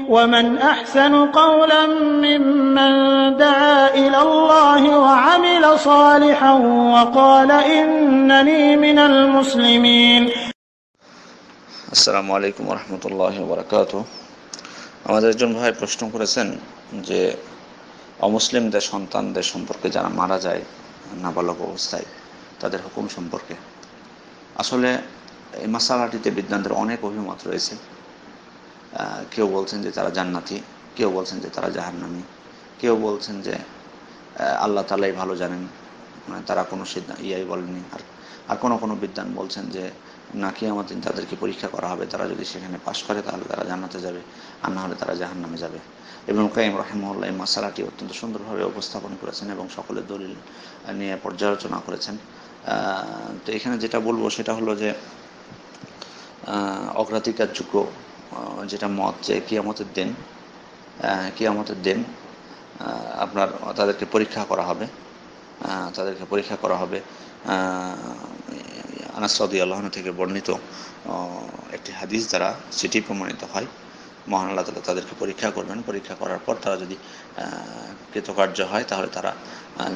ومن أحسن قولا ممن دعا إلى الله وعمل صالحا وقال إنني من المسلمين. আসসালামু আলাইকুম ওয়া রাহমাতুল্লাহি ওয়া বারাকাতুহু। আমাদের একজন ভাই প্রশ্ন করেছেন যে অমুসলিমদের সন্তানদের সম্পর্কে যারা মারা যায় নাবালক অবস্থায় তাদের হুকুম সম্পর্কে। আসলে এই মাসালাটিতে বিদ্বানদের অনেক অভিমত রয়েছে। কেউ বলছেন যে তারা জান্নাতি, কেউ বলছেন যে তারা জাহান্নামী, কেউ বলছেন যে আল্লাহ তাআলাই ভালো জানেন, তারা কোনো ইয়াই বলেনি। আর কোনো বিদ্বান বলছেন যে না, কিয়ামতের দিন তাদেরকে পরীক্ষা করা হবে, তারা যদি সেখানে পাশ করে তাহলে তারা জান্নাতে যাবে, আর না হলে তারা জাহান্নামে যাবে। ইবনুল কাইয়িম রাহিমাহুল্লাহ এই মাসালাটি অত্যন্ত সুন্দরভাবে উপস্থাপন করেছেন এবং সকলের দলিল নিয়ে পর্যালোচনা করেছেন। তো এখানে যেটা বলবো সেটা হলো যে অগ্রাধিকারযোগ্য যেটা মত যে কিয়ামতের দিন আপনার তাদেরকে পরীক্ষা করা হবে। আনাস রাদিয়াল্লাহু আনহু থেকে বর্ণিত একটি হাদিস দ্বারা সেটি প্রমাণিত হয়। মহান আল্লাহ তাআলা তাদেরকে পরীক্ষা করবেন, পরীক্ষা করার পর তারা যদি কৃতকার্য হয় তাহলে তারা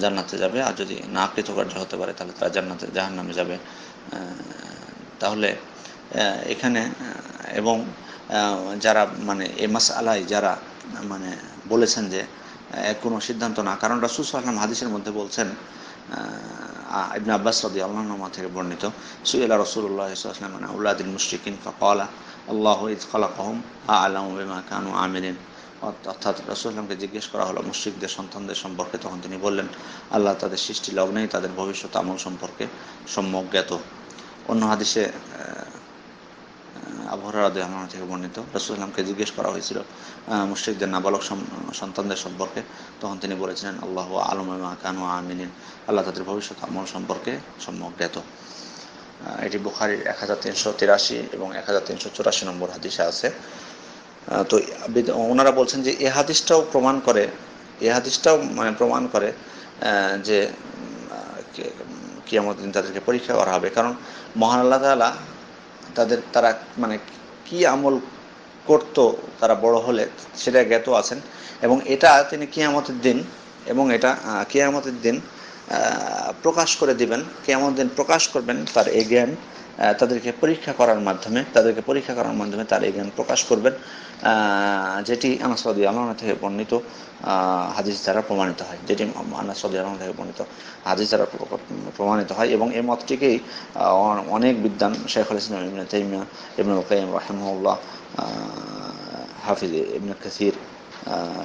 জান্নাতে যাবে, আর যদি না কৃতকার্য হতে পারে তাহলে তারা জাহান্নামে যাবে। তাহলে এখানে এবং যারা মানে এই মাসআলায় যারা মানে বলেছেন যে কোনো সিদ্ধান্ত না, কারণ রাসূল সাল্লাল্লাহু আলাইহি ওয়াসাল্লাম হাদিসের মধ্যে বলছেন, ইবনে আব্বাস রাদিয়াল্লাহু আনহু থেকে বর্ণিত, সুইলা রাসূলুল্লাহ সাল্লাল্লাহু আলাইহি ওয়াসাল্লাম আন আওলাদিল মুশরিকিন ফাকালা আল্লাহু ইয খালাকাহুম আ'লামু বিমা কানু আমিলিন। অর্থাৎ রাসূলকে জিজ্ঞেস করা হলো মুশরিকদের সন্তানদের সম্পর্কে, তখন তিনি বললেন আল্লাহ তাদের সৃষ্টি লগ্নেই তাদের ভবিষ্যৎ আমল সম্পর্কে সম্যক জ্ঞাত। অন্য হাদিসে আবু হুরায়রা রাদিয়াল্লাহু আনহু থেকে বর্ণিত, রাসূলকে জিজ্ঞেস করা হয়েছিল মুশরিকদের নাবালক সন্তানদের সম্পর্কে, তখন তিনি বলেছিলেন আল্লাহু আ'লামু বিমা কানু আমিলিন, আল্লাহ তাদের ভবিষ্যৎ আমল সম্পর্কে সম্যক জ্ঞাত। এটি বুখারীর 1383 এবং 1384 নম্বর হাদিসে আছে। তো ওনারা বলছেন যে এই হাদিসটাও প্রমাণ করে যে কিয়ামতের দিন তাদেরকে পরীক্ষা করা হবে, কারণ মহান আল্লাহ তাআলা তারা মানে কি আমল করত তারা বড় হলে সেটা জ্ঞাত আছেন, এবং এটা তিনি কিয়ামতের দিন প্রকাশ করে দিবেন, কিয়ামতের দিন প্রকাশ করবেন তার এই জ্ঞান তাদেরকে পরীক্ষা করার মাধ্যমে তার এই জ্ঞান প্রকাশ করবেন, যেটি আনাস রাদিয়াল্লাহু আনহু থেকে বর্ণিত হাদিস দ্বারা প্রমাণিত হয়। এবং এই মতটিকেই অনেক বিদ্বান, শাইখুল ইসলাম ইবনে তাইমিয়া, ইবনুল কাইয়িম রাহিমাহুল্লাহ, হাফিজ ইবনে কাসির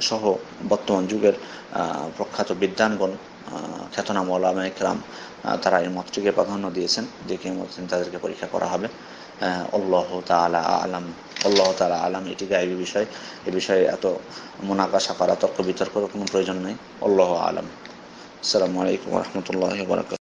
সহ বর্তমান যুগের প্রখ্যাত বিদ্বানগণ, খ্যাতনামা উলামায়ে কেরাম, তারা এই মতটিকে প্রাধান্য দিয়েছেন যে কিয়ামতের দিন তাদেরকে পরীক্ষা করা হবে। আল্লাহু তাআলা আলাম, এটি গায়বী বিষয়। এই বিষয়ে এত মুনাকাশা করা, তর্ক বিতর্কের কোনো প্রয়োজন নেই। আল্লাহু আলাম। আসসালামু আলাইকুম ওয়া রাহমাতুল্লাহি ওয়া বারাকাতুহু।